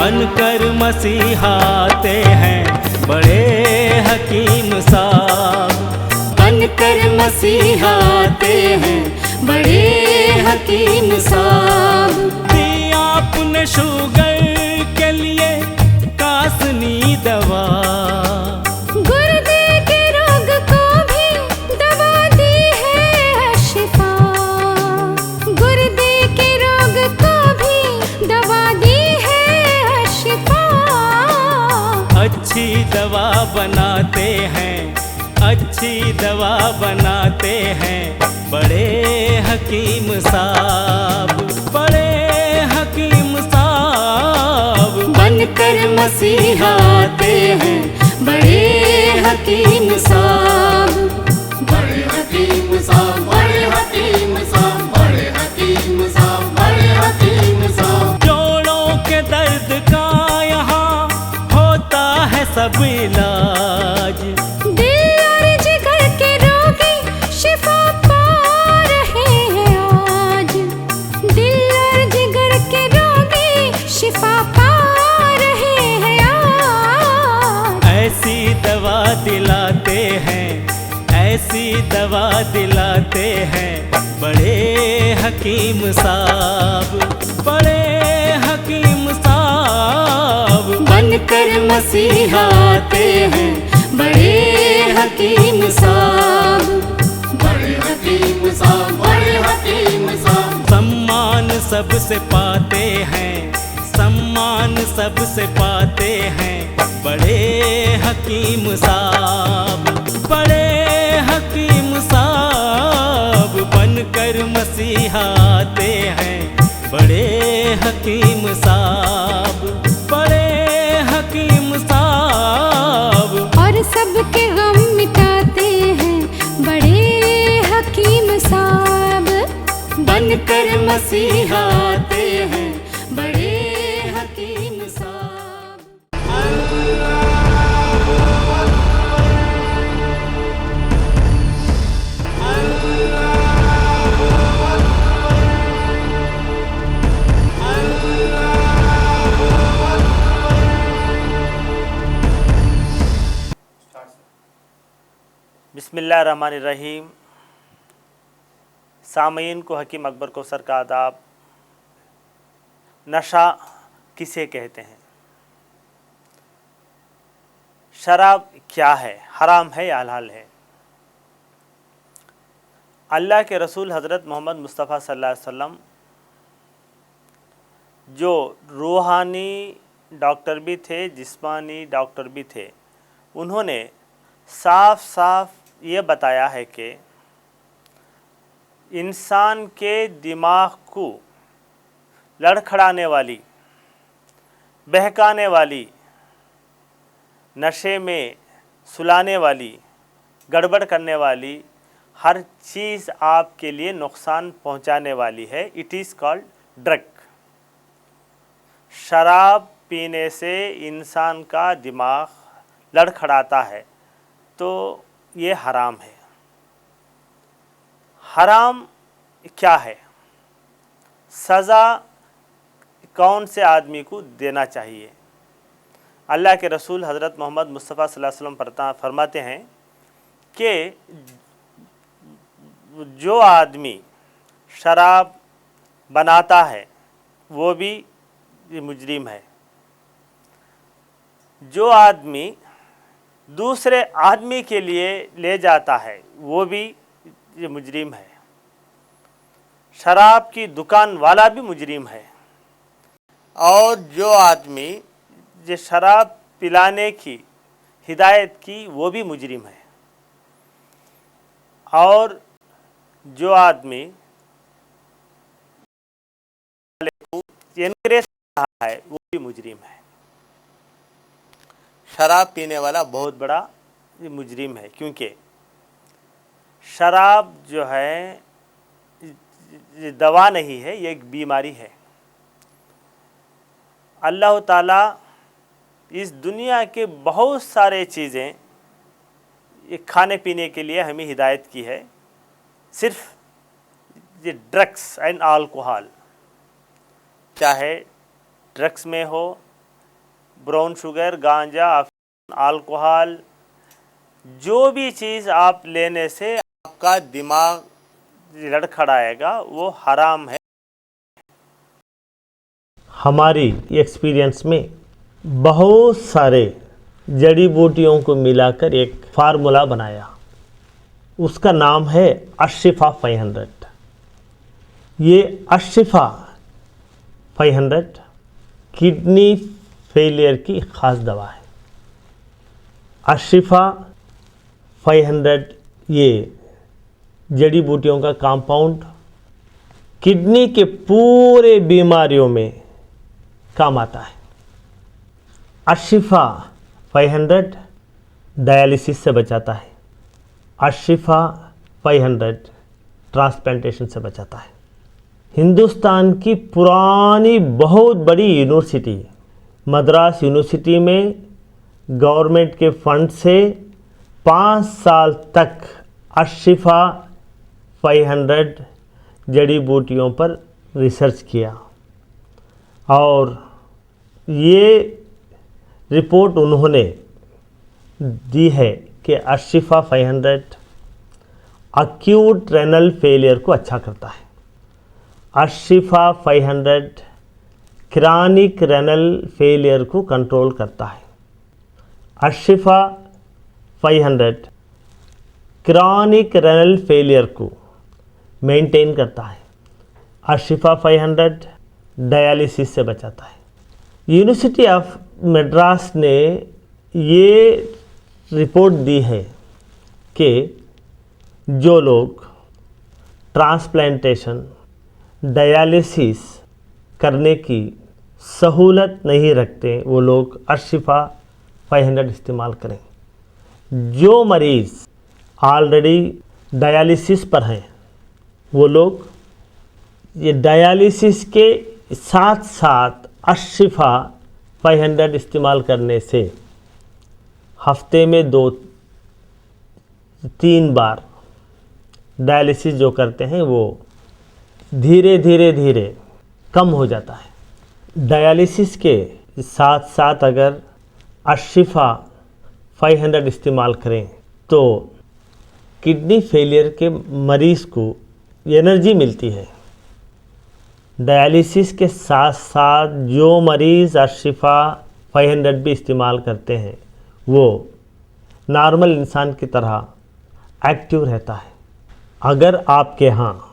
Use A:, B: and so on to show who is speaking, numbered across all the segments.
A: बनकर मसीहाते हैं बड़े हकीम साहब।
B: बनकर मसीहाते हैं बड़े हकीम साहब।
A: दिया आपने शुगर के लिए कासनी दवा,
B: गुर्दे के रोग को भी दवा दी है शिफा। गुर्दे के रोग को भी दवा दी है शिफा।
A: अच्छी दवा बनाते हैं, अच्छी दवा बनाते हैं बड़े हकीम साहब, बड़े हकीम साहब।
B: बनकर मसीहाते हैं बड़े हकीम साहब।
C: बड़े हकीम साहब, बड़े हकीम साहब, बड़े हकीम साहब, बड़े हकीम साहब।
A: जोड़ों के दर्द का यहाँ होता है सब इलाज,
B: दिल और जिगर के रोगी शिफा पा रहे हैं आज। दिल और जिगर के रोगी शिफा पा रहे हैं आज।
A: ऐसी दवा दिलाते हैं, ऐसी दवा दिलाते हैं बड़े हकीम साहब, बड़े हकीम साहब।
B: बनकर मसीहाते हैं बड़े हकीम साहब।
C: बड़े हकीम साहब, बड़े हकीम साहब।
A: सम्मान सबसे पाते हैं, सम्मान सबसे पाते हैं बड़े हकीम साहब, बड़े हकीम साहब। बनकर मसीहाते हैं बड़े हकीम साहब, बड़े हकीम साहब।
B: और सबके गम मिटाते हैं बड़े हकीम साहब। बनकर मसीहाते हैं बड़े हकीम साहब।
D: बिस्मिल्लाहिर्रहमानिर्रहीम। सामीन को हकीम अकबर कौसर का आदाब। नशा किसे कहते हैं? शराब क्या है? हराम है या हलाल है? अल्लाह के रसूल हज़रत मोहम्मद मुस्तफ़ा सल्लल्लाहु अलैहि वसल्लम जो रूहानी डॉक्टर भी थे, जिस्मानी डॉक्टर भी थे, उन्होंने साफ साफ ये बताया है कि इंसान के दिमाग को लड़खड़ाने वाली, बहकाने वाली, नशे में सुलाने वाली, गड़बड़ करने वाली हर चीज़ आपके लिए नुकसान पहुंचाने वाली है। It is called drug. शराब पीने से इंसान का दिमाग लड़खड़ाता है तो ये हराम है। हराम क्या है? सज़ा कौन से आदमी को देना चाहिए? अल्लाह के रसूल हज़रत मोहम्मद मुस्तफ़ा सल्लल्लाहु अलैहि वसल्लम फरमाते हैं कि जो आदमी शराब बनाता है वो भी मुजरिम है। जो आदमी दूसरे आदमी के लिए ले जाता है वो भी ये मुजरिम है। शराब की दुकान वाला भी मुजरिम है। और जो आदमी जो शराब पिलाने की हिदायत की वो भी मुजरिम है। और जो आदमी एनकरेज कर रहा है वो भी मुजरिम है। शराब पीने वाला बहुत बड़ा मुजरिम है, क्योंकि शराब जो है ये दवा नहीं है, ये एक बीमारी है। अल्लाह ताला इस दुनिया के बहुत सारे चीज़ें ये खाने पीने के लिए हमें हिदायत की है। सिर्फ ये ड्रग्स एंड अल्कोहल, चाहे ड्रग्स में हो, ब्राउन शुगर, गांजा, अल्कोहल, जो भी चीज़ आप लेने से आपका दिमाग लड़खड़ाएगा वो हराम है। हमारी एक्सपीरियंस में बहुत सारे जड़ी बूटियों को मिलाकर एक फार्मूला बनाया, उसका नाम है अशिफा 500। ये अशिफा 500 किडनी फेलियर की ख़ास दवा है। अशिफा 500 ये जड़ी बूटियों का कंपाउंड किडनी के पूरे बीमारियों में काम आता है। अशिफा 500 डायलिसिस से बचाता है। अशिफा 500 ट्रांसप्लांटेशन से बचाता है। हिंदुस्तान की पुरानी बहुत बड़ी यूनिवर्सिटी मद्रास यूनिवर्सिटी में गवर्नमेंट के फंड से 5 साल तक अशिफा 500 जड़ी बूटियों पर रिसर्च किया और ये रिपोर्ट उन्होंने दी है कि अशिफा 500 अक्यूट रेनल फेलियर को अच्छा करता है। अशिफा 500 क्रॉनिक रेनल फेलियर को कंट्रोल करता है। अशिफा 500 क्रॉनिक रेनल फेलियर को मेंटेन करता है। अशिफा 500 डायलिसिस से बचाता है। यूनिवर्सिटी ऑफ मद्रास ने ये रिपोर्ट दी है कि जो लोग ट्रांसप्लांटेशन डायलिसिस करने की सहूलत नहीं रखते वो लोग अशिफा 500 इस्तेमाल करें। जो मरीज़ ऑलरेडी डायलिसिस पर हैं वो लोग ये डायलिसिस के साथ साथ अशिफा 500 इस्तेमाल करने से हफ्ते में 2-3 बार डायलिसिस जो करते हैं वो धीरे धीरे कम हो जाता है। डायलिसिस के साथ साथ अगर अशिफा 500 इस्तेमाल करें तो किडनी फेलियर के मरीज़ को एनर्जी मिलती है। डायलिसिस के साथ साथ जो मरीज़ अशिफा 500 भी इस्तेमाल करते हैं वो नॉर्मल इंसान की तरह एक्टिव रहता है। अगर आपके यहाँ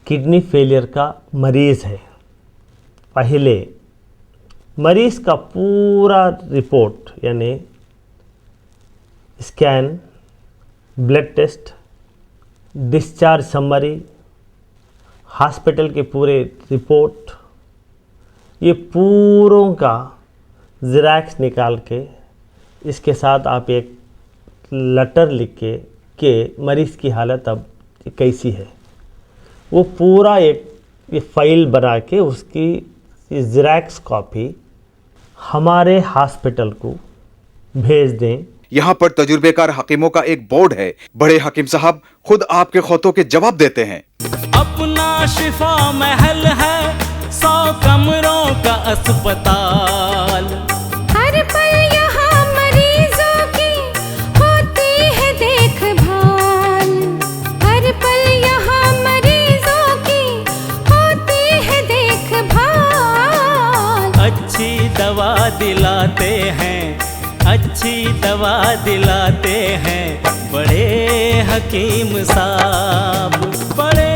D: किडनी फेलियर का मरीज़ है, पहले मरीज़ का पूरा रिपोर्ट यानी scan, blood test, discharge summary, hospital के पूरे रिपोर्ट, ये पूरों का ज़ेरॉक्स निकाल के इसके साथ आप एक लेटर लिख के मरीज़ की हालत अब कैसी है वो पूरा एक फाइल बना के उसकी ज़ेरॉक्स कॉपी हमारे हॉस्पिटल को भेज दें।
E: यहाँ पर तजुर्बेकार हकीमों का एक बोर्ड है। बड़े हकीम साहब खुद आपके खौतों के जवाब देते हैं।
A: अपना शिफा महल है 100 कमरों का अस्पताल।
B: हर पल यहाँ मरीजों की होती है देखभाल। हर पल यहाँ मरीजों की होती है देखभाल।
A: अच्छी दवा दिलाते हैं, अच्छी दवा दिलाते हैं बड़े हकीम साहब, बड़े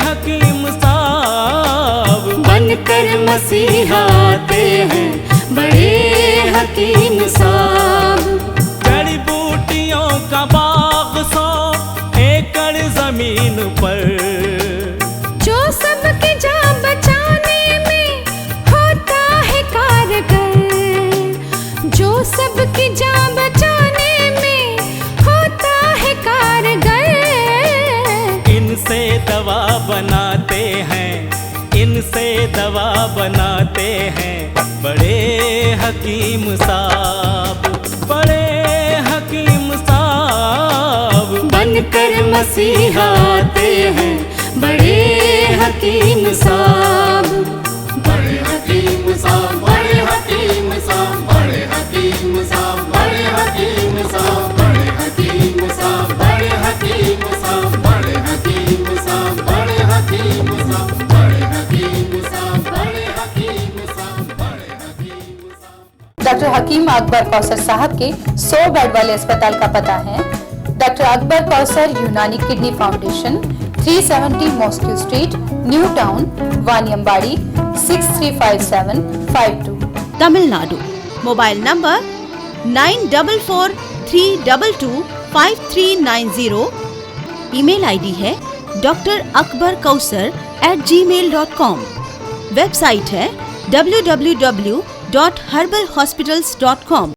A: हकीम साहब।
B: बनकर मसीहा आते हैं बड़े हकीम साहब।
A: जड़ी बूटियों का बाग 100 एकड़ जमीन पर,
B: जो सबकी जान बचाने में होता है कारगर। जो सबकी जान बचाने में होता है कारगर।
A: इनसे दवा बनाते हैं, इनसे दवा बनाते हैं बड़े हकीम साहब, बड़े हकीम साहब।
B: बनकर मसीहा आते हैं बड़े हकीम साहब।
C: बड़े हकीम साहब, बड़े हकीम साहब।
F: हकीम अकबर कौसर साहब के 100 बेड वाले अस्पताल का पता है doctor Akbar Kausar Unani kidney foundation, 370 mosque street, new town, Vaniyambadi, 635752,
G: Tamil Nadu. Mobile number 9443225390। Email ID है drakbarkausar@gmail.com। वेबसाइट है www.herbalhospitals.com।